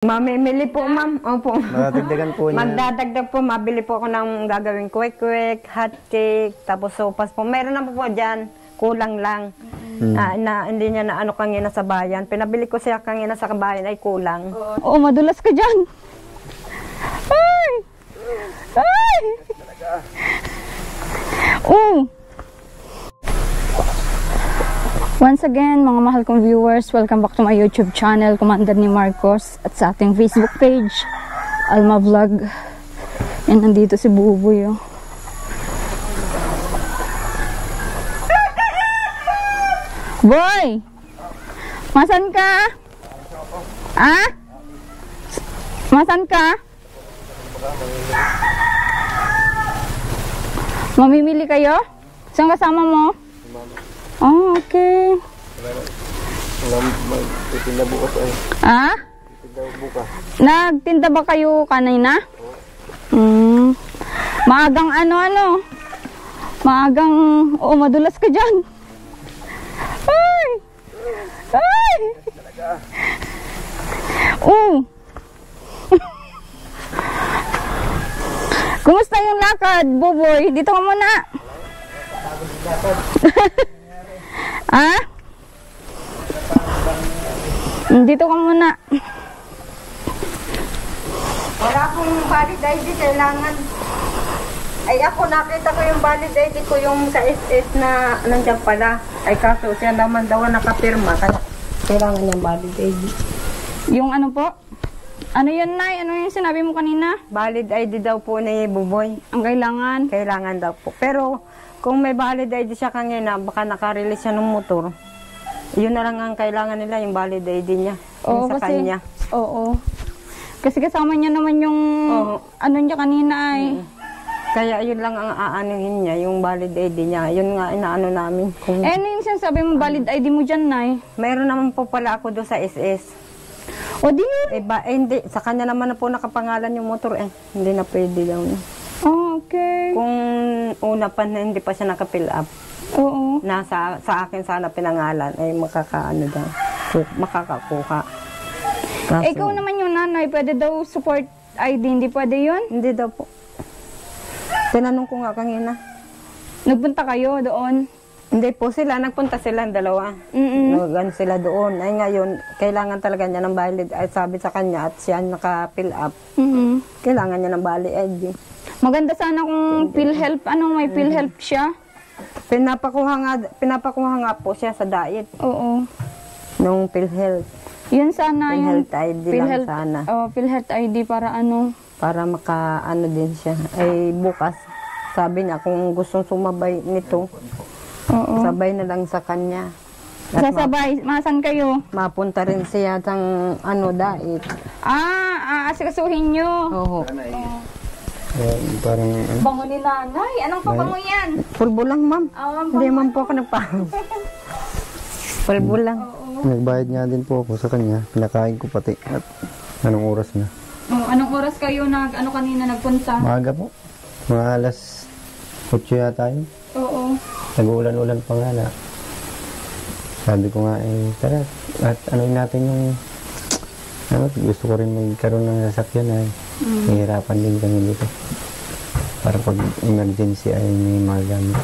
Mamimili po, ma'am. Opo. Madadagdagan po niya. Magdadagdag po. Mabili po ako ng gagawing quick, hot cake, tapos sopas po. Meron na po dyan. Kulang lang. Hindi niya na ano kangina sa bayan. Pinabili ko siya kangina sa bayan ay kulang. Oo, madulas ka dyan. Ay! Ay! Oh! Once again, mga mahal kong viewers, welcome back to my YouTube channel, Commander ni Marcos, at sa ating Facebook page, Alma Vlog. Yan, nandito si Buboy, oh. Boy! Masan ka? Ah? Masan ka? Mamimili kayo? Saan kasama mo? Oh, okay. Magtitinda bukas ay. Ah? Magtitinda bukas. Nagtinda ba kayo kanina? Maagang ano? Maagang, madulas ka dyan. Ay! Ay! Kumusta yung lakad, Buboy? Dito ka muna. Ah? Dito ka muna. Wala akong valid ID, kailangan. Ay ako, nakita ko yung valid ID ko yung sa SS na nandiyan pala. Ay kaso siya naman daw nakapirma, kaya kailangan yung valid ID. Yung ano po? Ano yun, Nay? Ano yung sinabi mo kanina? Valid ID daw po ni Buboy. Ang kailangan? Kailangan daw po. Pero kung may valid ID siya kanina, baka nakarelease siya ng motor. Yun na lang ang kailangan nila, yung valid ID niya. Oo, sa kasi, kanya. Oo. Kasi kasama niya naman yung ano niya kanina ay. Kaya yun lang ang aanuhin niya, yung valid ID niya. Yun nga inaano namin. Kung Ano yung sinasabi mo valid ID mo dyan, Nay? mayroon naman po pala ako doon sa SS. O di? Hindi. Sa kanya naman na po nakapangalan yung motor eh. Hindi na pwede daw niya. Oh, okay. Kung una pa na hindi pa siya nakapill up, Oo. sa akin sana pinangalan, ay makakaano daw. Makakakuha. Kaso, Ikaw naman yung nanay, pwede daw support ID, hindi pwede yun? Hindi daw po. Tinanong ko nga kanina. Nagpunta kayo doon? Hindi po sila, nagpunta sila ang dalawa. Nagano sila doon. Ay ngayon, kailangan talaga niya ng valid. Ay sabi sa kanya at siya naka-fill up. Kailangan niya ng valid ID. Maganda sana kung PhilHealth, may PhilHealth siya? Pinapakuha nga po siya sa diet. Oo. Nung PhilHealth. Yun sana yung PhilHealth ID lang sana. PhilHealth ID para Para maka-ano din siya. Ay bukas, sabi niya kung gustong sumabay nito, sabay na lang sa kanya. At sasabay, masan kayo? mapunta rin siya ng diet. Asikasuhin nyo. Oo. Parang Bango ni nanay. Anong pabango yan? Pulbo lang, ma'am. Hindi man po ako Pulbo lang. nagbayad nga din po ako sa kanya. Pinakain ko pati. At anong oras na? Anong oras kayo kanina nagpunta? Maaga po. Mga alas 8 yata yun. Oo. Nag-uulan-ulan pa nga na. Sabi ko nga tara. At natin yung gusto ko rin magkaroon ng sasakyan ay hihirapan din kami dito. Para pag emergency ay may magamit.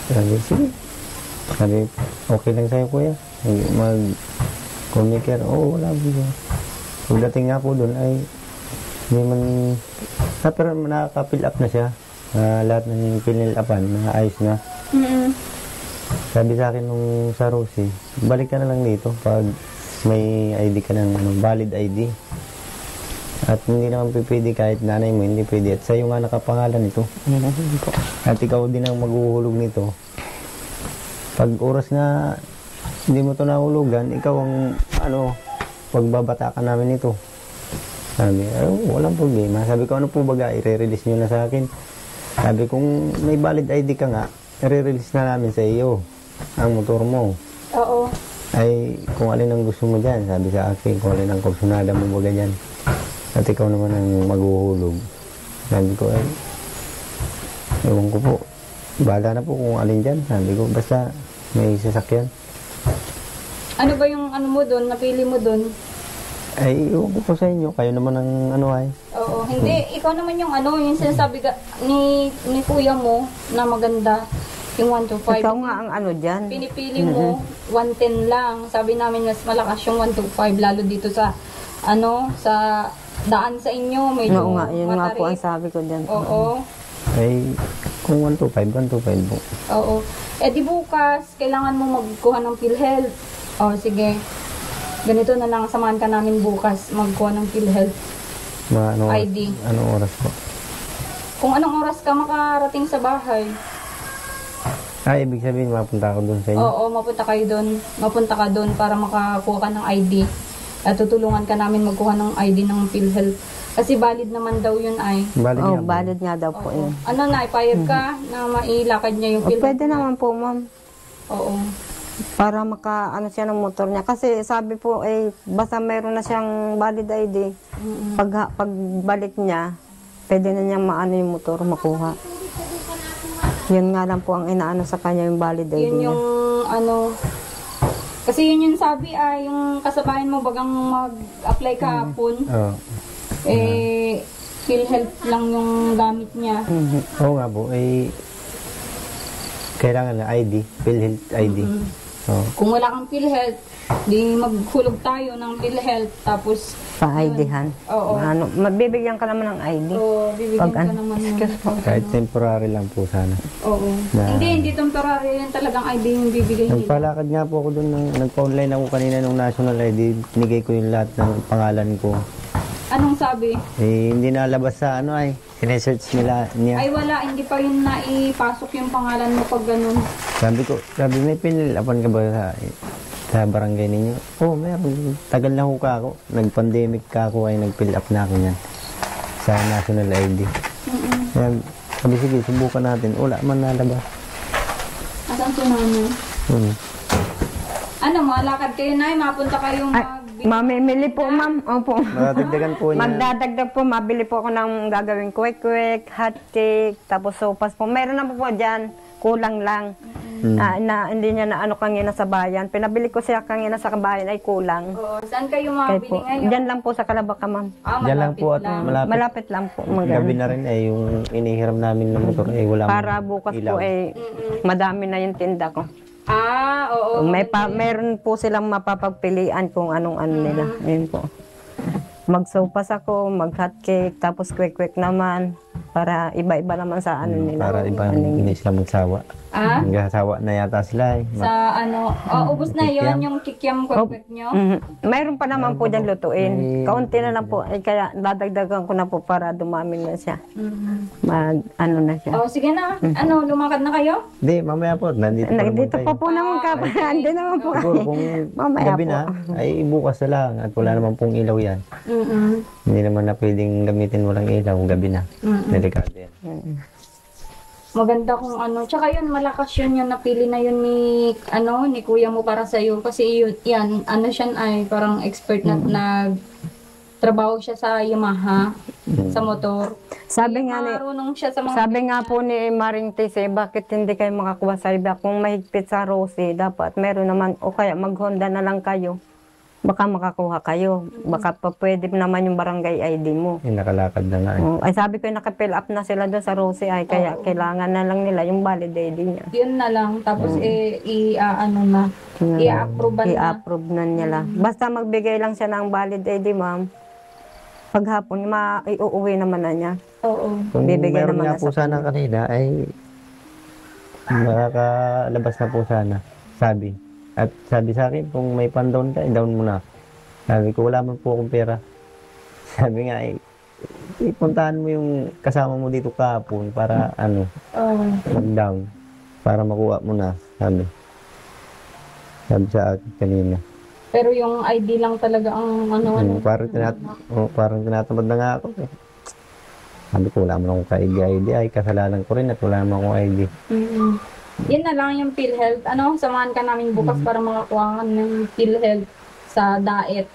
Sabi, sige. Sabi, okay lang sa'yo kuya. Mag-communicate. Oo, wala po. Pagdating nga po doon ay hindi man pero nakaka-fill up na siya. Lahat ng fill upan, ayos na. Sabi sa akin nung sa Rosie, balik ka na lang dito pag may ID ka ng valid ID. At hindi naman pwede kahit nanay mo, hindi pwede. At sa'yo nga nakapangalan ito. At ikaw din ang maghuhulog nito. Pag oras na hindi mo ito nahulugan, ikaw ang pagbabata ka namin ito. Sabi, walang problema. Sabi ko, ano po baga, i-release nyo na sa akin. Sabi, kung may valid ID ka nga, i-release na namin sa iyo ang motor mo. Oo. Ay, kung alin ang gusto mo dyan, sabi sa akin, kung alin ang kursunada mo baga dyan. At ikaw naman ang maghuhulog. Sabi ko, ewan ko po. Bahala na po kung alin dyan. Sabi ko, basta may sasakyan. Ano ba yung ano mo doon, napili mo doon? Ay, iwan ko po sa inyo. Kayo naman ang ano ay. Oo, hindi. Ikaw naman yung ano, yung sinasabi ni kuya mo na maganda. Yung 125. Ikaw nga ang ano dyan. Pinipili mo, 110 lang. Sabi namin mas malakas yung 125 lalo dito sa ano, sa daan sa inyo. Medyo Oo nga, yun nga po ang matarik. sabi ko dyan. Oo. Ay, kung 125, 125 po. Oo. Eh di bukas, kailangan mo magkuha ng PhilHealth. O sige. Ganito na lang, samahan ka namin bukas magkuha ng PhilHealth. Mga ano, ID. Anong oras po? Kung anong oras ka makarating sa bahay. Ay, ibig sabihin, mapunta ako doon sa inyo. Oo, mapunta kayo doon. Mapunta ka doon para makakuha ka ng ID. At tutulungan ka namin magkuha ng ID ng PhilHealth. Kasi valid naman daw yun ay. Balik Oh, nga po. valid nga daw po yun. Ano na, ipayag ka na mailakad niya yung O, PhilHealth. pwede naman po, ma'am. Oo. Para ano siya ng motor niya. Kasi sabi po, basta mayroon na siyang valid ID, pagbalik niya, pwede na niyang maano yung motor, makuha. Yun nga lang po ang inaano sa kanya yung valid ID Yun niya. yung ano. Kasi yun yung sabi ay, yung kasabayan mo bagang mag-apply kahapon. Oo. Eh, PhilHealth lang yung gamit niya. Oo nga po, ay kailangan na ID, PhilHealth ID. Oo. Kung wala kang PhilHealth, di maghulog tayo ng PhilHealth. Tapos, Pa-ID-han. Oo. Ano, mabibigyan ka naman ng ID. so, bibigyan Pag ka ano, naman excuse po. Kahit temporary lang po sana. Oo. Na- Hindi temporary yan talagang ID yung bibigay nila. Nagpalakad nga po ako doon, nagpa-online ako kanina ng national ID, binigay ko yung lahat ng pangalan ko. Anong sabi? Eh, hindi nalabas sa ano ay, sinesearch niya. Ay wala, hindi pa yun naipasok yung pangalan mo pag ganun. Sabi may pinilapan ka ba sa barangay ninyo? Oo, meron. Tagal na ho ka ako. Nag-pandemic ka ako ay nag-fill up na ako yan sa national ID. Kaya, sabi sige, subukan natin. Wala man nalabas. Asan si mama? Ano, malakad kayo na, mapunta kayong Mamimili po, ma'am. Opo. Madadagdagan po niya. Magdadagdag po, mabili po ako ng gagawing quick-quick, hot cake, tapos sopas po. Meron na po dyan, kulang lang. Na hindi niya na ano kanina sa bayan. Pinabili ko siya kanina sa bayan ay kulang. Oo, saan kayo Kaya mabili po, ngayon? dyan lang po sa Kalabaka, ma'am. Diyan lang po at malapit. Malapit lang po. Gabi na rin ay yung inihiram namin ng motor ay wala Para mang bukas ilaw. po madami na yung tinda ko. Oo. Meron po silang mapapagpilian kung anong ano nila. Yun po. Magsopas ako, mag-hot cake, tapos quick-quick naman. Para iba-iba naman sa ano nila. Para iba hindi sila magsawa. Magsawa na yata sila eh. Sa ano, ubos na yon yung kikiam quick nyo? Mayroon pa naman po dyan lutuin. Kaunti na lang po. Kaya dadagdagan ko na po para dumami na siya. Ano na siya. Oh, sige na. Ano, lumakad na kayo? Hindi, mamaya po. Nandito pa naman Dito tayo. pa po naman ka. Hindi naman po. Siguro kung Mamaya gabi po. na, ay bukas na lang at wala naman pong ilaw yan. Hindi naman na pwedeng gamitin walang ilaw gabi na. Delikado yan. Maganda kung ano. Tsaka yun, malakas yun yung napili na yun ni kuya mo para sa'yo. Kasi yun, yan, ano siya ay parang expert na trabaho siya sa Yamaha, sa motor. Sabi nga ni, Marunong siya sa mga... sabi nga po ni Maring Tise, bakit hindi kayo makakuha sa iba? Kung mahigpit sa Rosie, dapat meron naman, o kaya mag-Honda na lang kayo. Baka makakuha kayo. Baka pa pwede naman yung barangay ID mo. Yung nakalakad na nga. Ay sabi ko, naka-fill up na sila doon sa Rosie, ay kaya kailangan na lang nila yung valid ID niya. Yun na lang. Tapos, i-approve na. I-approve na nila. Basta magbigay lang siya ng valid ID, ma'am. Paghapon, iuuwi naman na niya. Oo. Kung Bibigyan meron naman nga na po sa sana kanina ay makakalabas na po sana. Sabi. At sabi sa akin, kung may pan-down ka, down mo na. Sabi ko, wala man po akong pera. Sabi nga, ipuntahan mo yung kasama mo dito kahapon para mag-down. Para makuha mo na. Sabi sa akin kanina. Pero yung ID lang talaga ang Parang tinatamad na nga ako. Sabi ko, wala man akong ka-ID. Ay, kasalanan ko rin at wala man akong ID. Yan na lang yung PhilHealth. Samahan ka namin bukas para makakuha ka ng PhilHealth sa Daet.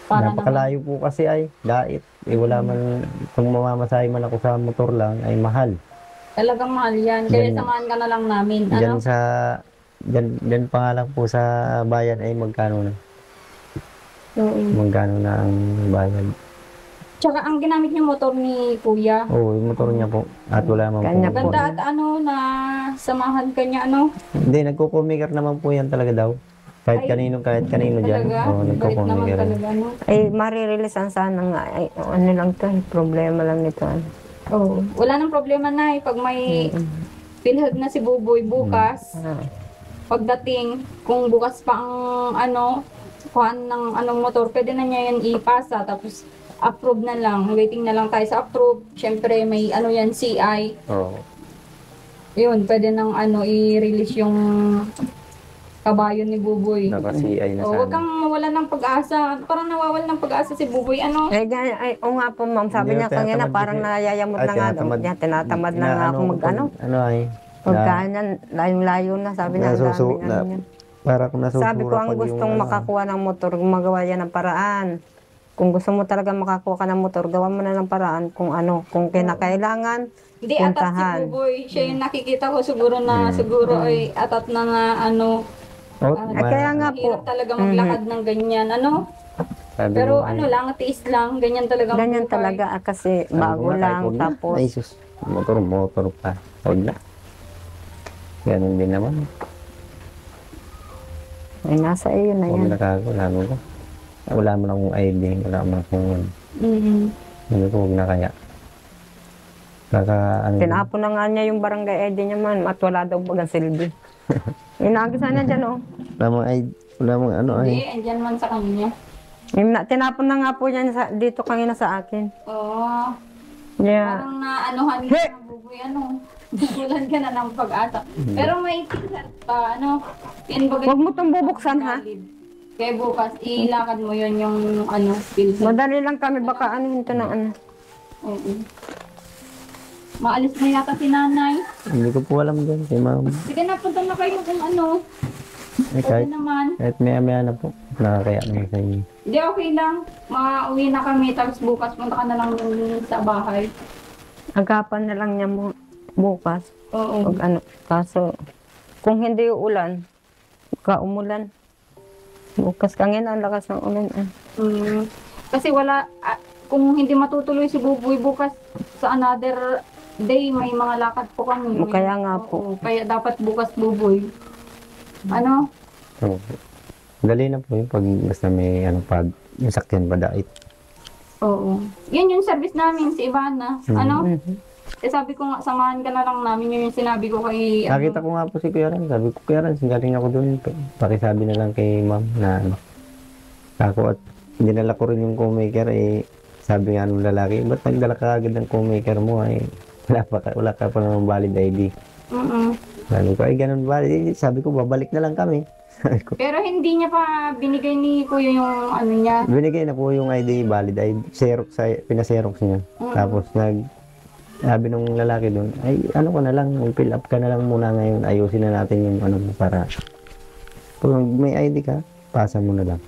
Para Napakalayo po kasi ay, dait. Wala man, kung mamamasahe man ako sa motor lang, ay mahal. Talagang mahal yan. Kaya samahan ka na lang namin. Diyan sa dyan pa nga lang po sa bayan ay magkano na. Oo. Magkano na ang bayad. Tsaka ang ginamit niyo motor ni Kuya. Oo, yung motor niya po. At wala man Kanya po. po. Ganda at ano na samahan ka niya ano. Hindi, nagkukumiker naman po yan talaga daw. Kahit Ay, kanino dyan. Talaga? Oo, Bait naman nagkukumiker. talaga no. Ay, marireleasan sana nga. Ay, ano lang to, problema lang nito. Oo. Wala nang problema na pag may PhilHealth na si Buboy bukas. Pagdating, kung bukas pa ang ano, kuhan ng anong motor, pwede na niya yan ipasa. Tapos, approve na lang. Waiting na lang tayo sa approve. Siyempre, may ano yan, CI. Oo. Yun, pwede nang ano, i-release yung kabayo ni Buboy. Naka-CI na O, huwag sana. kang mawala ng pag-asa. Parang nawawala ng pag-asa si Buboy. Ano? Ay, o nga po, ma'am, sabi Hindi, niya kanina, tinatamad parang kasi. nayayamot na nga daw. Niya, tinatamad na nga ako mag-ano. Ano ay. Pagkanan, layong-layo na, sabi niya, ang daming ano niya. Para kung nasusura. Sabi ko, ang pag gustong yung, makakuha ng motor, magawa yan ng paraan. Kung gusto mo talaga makakuha ka ng motor, gawa mo na ng paraan kung ano, kung kinakailangan, Hindi atat si puntahan. Buboy. Siya yung nakikita ko siguro na siguro ay atat na nga ano. Oh, Ay, kaya nga po, Mahirap talaga maglakad ng ganyan. Ano? sabi Pero mo, ano ay, lang, tiis lang. Ganyan talaga ang ganyan buhay. talaga kasi sabi ko bago nga, lang, huwag na. tapos Ay, sus. Motor pa. Huwag na. Ganun din naman. ay nasa iyo na Huwag yan. na kago. Lalo ko. Wala mo na akong ID. Wala mo na akong Mhm. Sabi ko, huwag na kaya. Kaka, ano, Tinapon na nga niya yung barangay ID niya man at wala daw bagang silbi. Inagisa na dyan, oh. wala mong ID. Wala mong ano ay. Hindi, andyan man sa kanya. Tinapon na nga po yan dito kanina sa akin. Oo. Yeah. Parang naanuhan ka na Buboy. Ano? Bulan ka na ng pag-asa. Pero may t-shirt pa. Ano? Yan bagay. Huwag mo itong bubuksan, ha? Kaya bukas, ilakad mo yun yung ano, pilsen. Madali lang kami, baka ano ito ng ano. Oo. Maalis na yata si nanay. Hindi ko po alam doon. Kay ma'am. Sige na, punta na kayo kung ano. Eh, Okay kahit, naman. kahit maya na po. Nakakaya na sa inyo. Hindi, okay lang. Makauwi na kami, tapos bukas punta ka na lang dun sa bahay. Agapan na lang niya mo bukas. Oo. Pag ano, kaso, kung hindi uulan, baka umulan. Bukas kangin ang lakas ng ulan. Mm. Kasi wala, kung hindi matutuloy si Buboy bukas sa another day, may mga lakad po kami. Kaya nga po. Oo, kaya dapat bukas Buboy. Ano? So, dali na po yung pag basta may ano pag yung sakyan pa dait. Oo. Yun yung service namin, si Ivana. Ano? Mhm. Eh sabi ko nga, samahan ka na lang namin. Yun yung sinabi ko kay... Nakita ko nga po si Kuya Ran. Sabi ko, Kuya Ran, galing ako doon. Pakisabi na lang kay ma'am na ano. Ako at dinala ko rin yung co-maker eh. Sabi nga nung lalaki, ba't nagdala ka agad ng co-maker mo ay wala ka pa naman valid ID. Sabi ko, ay ganun valid. Sabi ko, babalik na lang kami. Sabi ko, Pero hindi niya pa binigay ni Kuya yung ano niya. binigay na po yung ID, valid ID. Xerox, pinaserox niya. Tapos sabi nung lalaki doon, ay ano ko na lang, fill up ka na lang muna ngayon. Ayusin na natin yung ano mo para kung may ID ka, pasa mo na lang.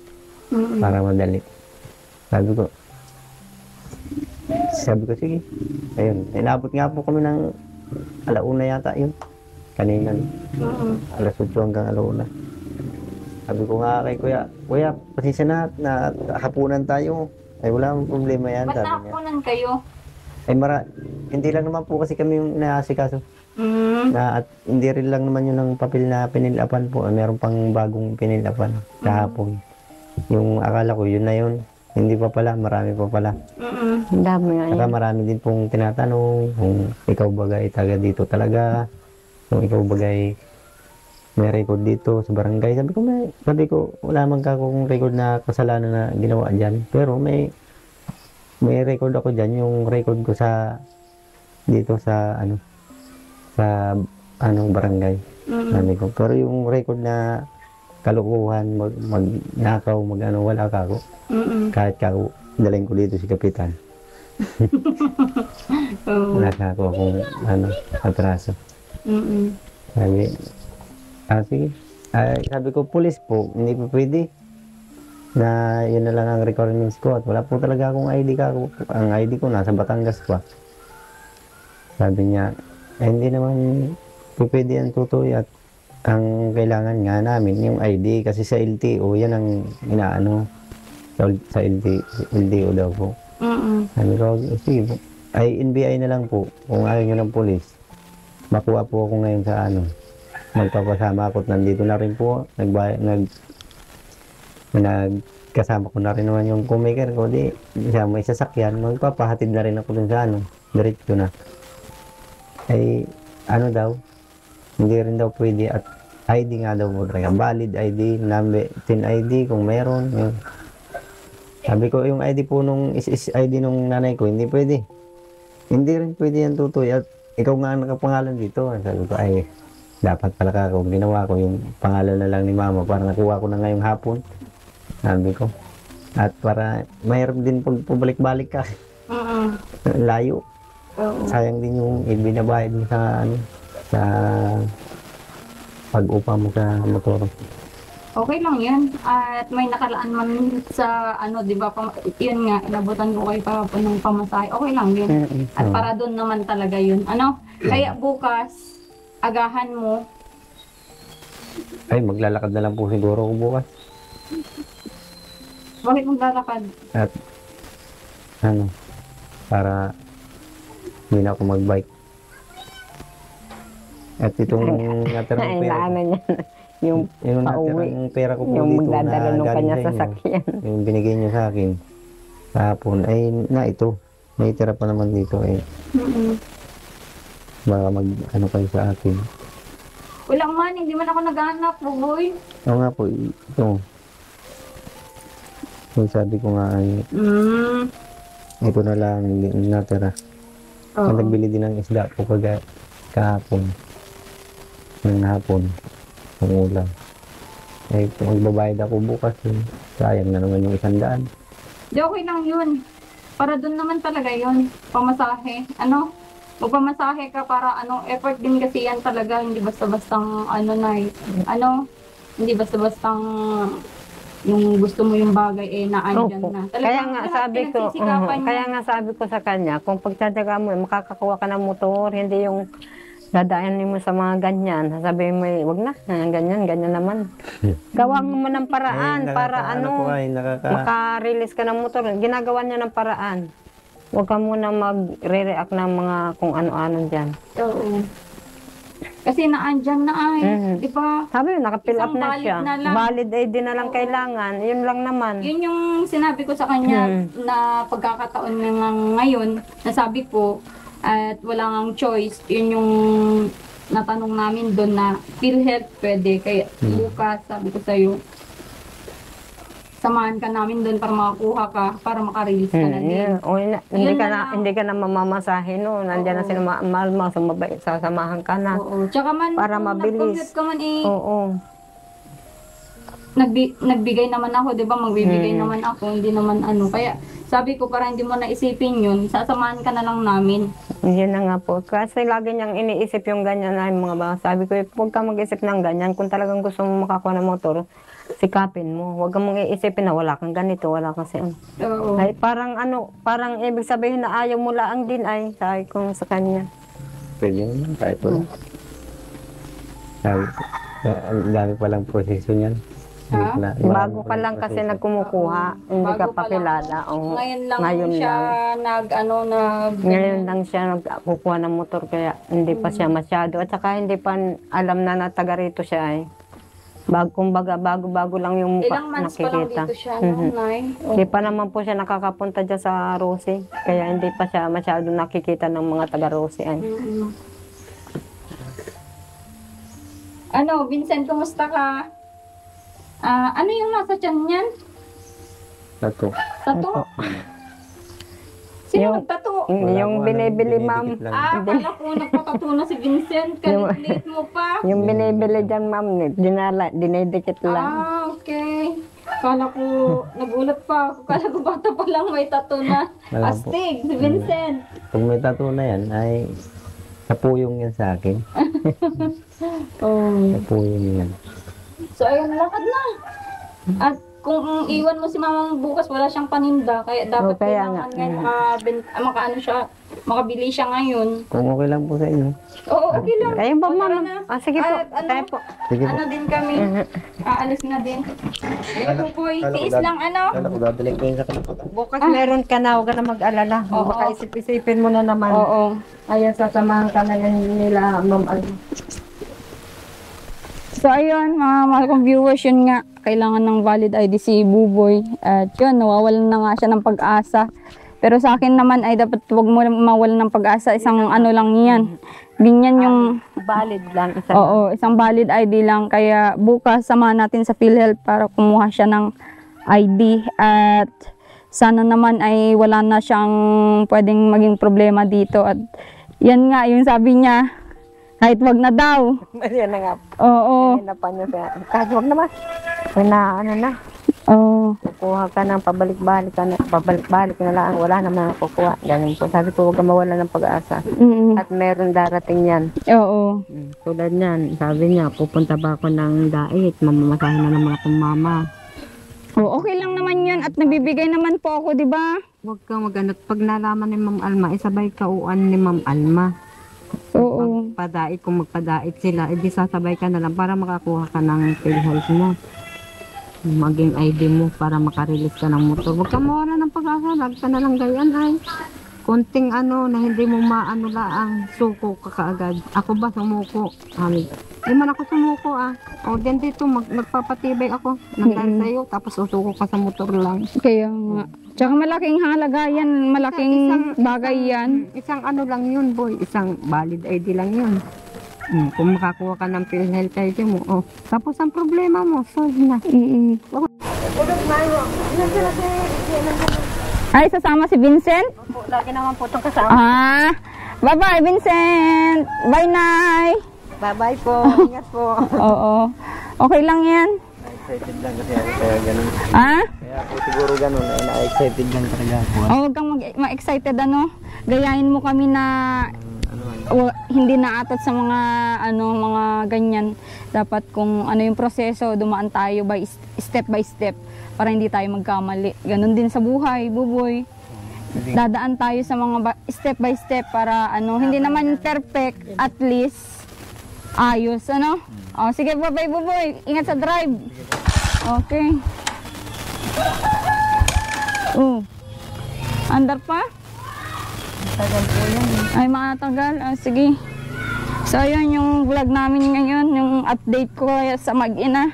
Para madali. Sabi ko, sige. Ayun, inabot nga po kami ng alauna yata yun. Kanina, alas 8 hanggang alauna. Sabi ko nga kay Kuya, pasensya na hapunan tayo. Ay wala mong problema yan, Ba't sabi niya. nakapunan kayo? Ay hindi lang naman po kasi kami yung naasikaso. At hindi rin lang naman yun ng papel na pinilapan po. Meron pang bagong pinilapan kahapon. Yung akala ko, yun na yun. Hindi pa pala, marami pa pala. Ang dami nga Saka yan. marami din pong tinatanong kung ikaw bagay taga dito talaga. Kung ikaw bagay may record dito sa barangay. Sabi ko, wala man ka kung record na kasalanan na ginawa dyan. Pero may record ako dyan, yung record ko sa dito sa barangay. Sabi ko. Pero yung record na kalukuhan, magnakaw, wala ka ako. Kahit ka ako, dalhin ko dito si Kapitan. Wala ka ako kung atraso. Sige. Sabi ko, police po, hindi po pwede. Na yun na lang ang requirements ko at wala po talaga akong ID ka. Ang ID ko nasa Batangas pa. Sabi niya, hindi naman po pwede ang tutoy at ang kailangan nga namin yung ID kasi sa LTO yan ang inaano sa LTO daw po. Sabi ko, sige po. Ay NBI na lang po kung ayaw nyo ng pulis. Makuha po ako ngayon sa ano. Magpapasama ako at nandito na rin po. Nagkasama ko na rin naman yung co-maker ko. Di siya may sasakyan. Magpapahatid na rin ako dun sa ano. Diretso na. Ay ano daw. Hindi rin daw pwede at ID nga daw po talaga. Valid ID, number 10 ID kung meron. Yun. Sabi ko yung ID po nung ID nung nanay ko, hindi pwede. Hindi rin pwede yan tutoy at ikaw nga ang nakapangalan dito. Sabi ko ay dapat pala ka kung ginawa ko yung pangalan na lang ni mama para nakuha ko na ngayong hapon. Sabi ko. At para mahirap din pag pabalik-balik ka. Layo. Sayang din yung ibinabayad mo sa ano, sa pag-upa mo sa motor. Okay lang yan. At may nakalaan man sa ano, di ba, yun nga, inabutan ko kayo para po ng pamasahe. Okay lang yun. At para doon naman talaga yun. Ano? Kaya bukas, agahan mo. Ay, maglalakad na lang po siguro ako bukas. Bakit maglalakad? At ano, para hindi na ako magbike. At itong natirang pera ko, yung natirang pera ko po yung dito na magdadala nung galing kanya sa sa inyo, sakyan. yung binigay niyo sa akin kahapon, ay na ito. May tira pa naman dito eh. Baka mag ano kayo sa akin. Walang man, hindi man ako naghahanap, boy. Oo nga po, ito. Yung sabi ko nga ay, ito na lang natira. Oo. Nagbili din ng isda po kahapon. Ng hapon. Ng ulam. Eh, kung magbabayad ako bukas, sayang na naman yung 100. Di okay lang yun. Para doon naman talaga yun. Pamasahe. Ano? Magpamasahe ka para ano, effort din kasi yan talaga. Hindi basta-bastang ano na ano, hindi basta-bastang yung gusto mo yung bagay eh naandyan Opo. na. Kaya nga lahat sabi ko, pinagsisikapan niya. kaya nga sabi ko sa kanya, kung pagtsatsaga mo, makakakuha ka ng motor, hindi yung dadaanin mo sa mga ganyan. Sasabihin mo, wag na, ganyan naman. Gawa mo ng paraan para ano, maka-release ka ng motor. Ginagawa niya ng paraan. Huwag ka muna mag-re-react ng mga kung ano-ano dyan. Oo. Kasi naandyan na ay, di ba? Sabi yun, naka-fill up Isang na valid siya. na lang. Valid ID na lang kailangan. Yun lang naman. Yun yung sinabi ko sa kanya na pagkakataon na ngayon, nasabi ko, at wala ngang choice, yun yung natanong namin doon na PhilHealth pwede. Kaya bukas, sabi ko sa'yo, samahan ka namin doon para makakuha ka, para makarelease ka na din. O, Yun na lang. hindi ka na mamamasahe no. Nandiyan na sila mahal mo, sasamahan ka na. Oo. Tsaka man, Para kung mabilis. nag-compute ka man eh, Oo. nagbigay naman ako, di ba? Magbibigay naman ako, hindi naman ano. Kaya sabi ko, para hindi mo naisipin yun, sasamahan ka na lang namin. Yun na nga po. Kasi lagi niyang iniisip yung ganyan na yung mga baka. Sabi ko, huwag ka mag-isip ng ganyan. Kung talagang gusto mo makakuha ng motor, sikapin mo. Huwag kang mong iisipin na wala kang ganito, wala kang siya. Oo. Ay, parang ano, parang ibig sabihin na ayaw mo lang din ay, sabi ko sa kanya. Pwede naman, kahit wala. Ang dami palang proseso niyan. Ha? Bago ka lang kasi nagkumukuha, hindi ka Bago pa pa lang. kilala. Oo. Ngayon lang Ngayon siya lang. Ngayon lang siya nagkukuha ng motor kaya hindi pa siya masyado. At saka hindi pa alam na taga rito siya ay. Kumbaga bago-bago lang yung ilang months pa lang nakikita. dito siya, no, Nay? Hindi pa naman po siya nakakapunta dyan sa Rosie. Kaya hindi pa siya masyado nakikita ng mga taga Rosie ay. Ano, Vincent, kumusta ka? Ano yung nasa tiyan niyan? Tato. Tato? Sino Yung- nagtato? Yung binibili ma'am. dinidikit lang. Akala ko nagpatato na si Vincent. Kalit mo pa. Yung binibili dyan ma'am, dinidikit lang. Okay. Akala ko, nagulat pa ako. Akala ko bata pa lang may tato na. Wala po. Astig, si Vincent. Kung may tattoo na yan, ay kapuyong yan sa akin. Oh. Kapuyong yan. So, ayun, lakad na. At kung iwan mo si mama bukas, wala siyang paninda. Kaya dapat kaya kailangan ngayon, makabili siya ngayon. Kung okay lang po sa inyo. Oo, okay lang. Kayo ba, O, tara ma'am? na. Sige po. At Tayo po. Sige po. Ano din kami, aalis na din. Ayun po, tiis lang ano. Kala ko dadalik ko yun sa kalimutan. Bukas meron ka na, huwag ka na mag-alala. Oo. Baka isip-isipin mo na naman. Oo. Ayan, sasamahan ka na yan nila, ma'am. So ayun, mga mahal kong viewers, yun nga, kailangan ng valid ID si Buboy. At yun, nawawalan na nga siya ng pag-asa. Pero sa akin naman ay dapat huwag mo mawalan ng pag-asa. Isang ano lang yan. Ganyan yung... Valid lang. Isa Oo, isang valid ID lang. Kaya bukas samahan natin sa PhilHealth para kumuha siya ng ID. At sana naman ay wala na siyang pwedeng maging problema dito. At yan nga, yung sabi niya, kahit wag na daw. Yan na nga. Oo. Yan na pa niya. Kahit wag naman. Kaya na, ano na. Oo. Kukuha ka ng pabalik-balik ka na. Pabalik-balik na lang. Wala naman ako kukuha. Ganun po. Sabi ko, huwag ka mawala ng pag-asa. Mm-mm. At meron darating yan. Oo. Tulad niyan. Sabi niya, pupunta ba ako ng dait? Mamamasahin na naman akong mama. Oh, okay lang naman yun. At nagbibigay naman po ako, di ba? Huwag kang mag-ano. Pag nalaman ni Ma'am Alma, isabay kauan ni Ma'am Alma. Oo. Pagpadait, kung magpadait sila, edi sasabay ka na lang para makakuha ka ng PhilHealth mo. Maging ID mo para makarelease ka ng motor. Huwag ka mawala ng pag-asa. Lag ka na lang gayan ay. Konting ano na hindi mo maano laang suko ka kaagad. Ako ba sumuko? Di man ako sumuko ah. O din dito magpapatibay ako. Nandang sa'yo tapos susuko ka sa motor lang. Kaya nga. Tsaka malaking halaga yan. Malaking bagay yan. Isang ano lang yun boy. Isang valid ID lang yun. Kung makakuha ka ng PhilHealth ID mo, oh. Tapos ang problema mo, solve na. Ay, sasama si Vincent? Opo, lagi naman po itong kasama. Ah, bye-bye Vincent! Bye, Nay! Bye-bye po. Ingat po. Oo. Okay lang yan. Excited lang kasi ako kaya ganun. Ah? Kaya ako siguro ganun. Ay na-excited lang talaga ako. Oh, huwag kang ma-excited ano. Gayahin mo kami na hindi naatat sa mga mga ganyan. Dapat kung ano yung proseso, dumaan tayo by step para hindi tayo magkamali. Ganon din sa buhay, Buboy. Dadaan tayo sa mga step by step para hindi naman perfect, at least ayos, ano? Oh, sige, bye-bye, Buboy. Ingat sa drive. Okay. Oh. Andar pa? Tagal po yan. Ay, matagal. Sige. So, yun yung vlog namin ngayon. Yung update ko sa mag-ina.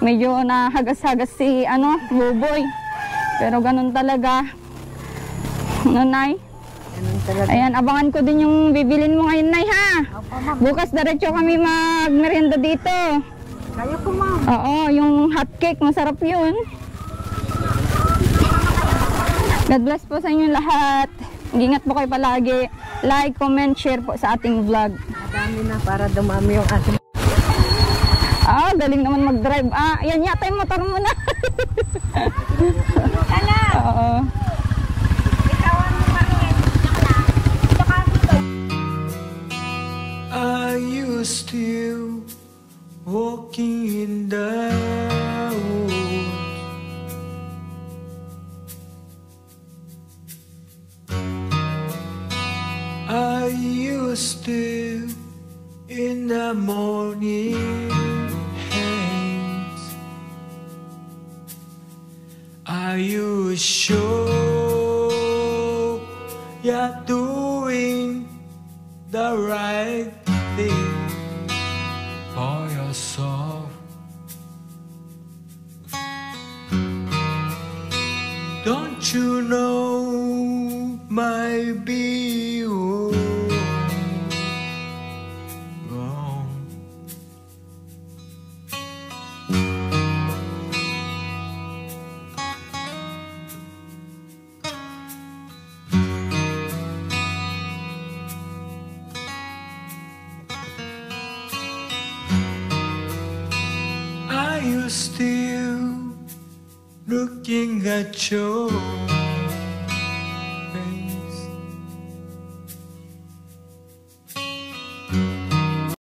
Medyo nahagas-hagas si, Buboy. Pero ganun talaga. Nay? Ganun talaga. Ayan, abangan ko din yung bibilin mo ngayon, Nay, ha? Bukas diretso kami magmerienda dito. Kayo po, ma'am. Oo, yung hot cake. Masarap yun. God bless po sa inyo lahat. Ingat po kayo palagi. Like, comment, share po sa ating vlog. Madami na para dumami yung ating... Ah, galing naman mag-drive. Ah, yan yata yung motor mo na. Oo. Are you still walking in the woods? Are you still in the morning haze? Are you sure you're doing the right thing for yourself? Don't you know might be wrong? Are you still looking at your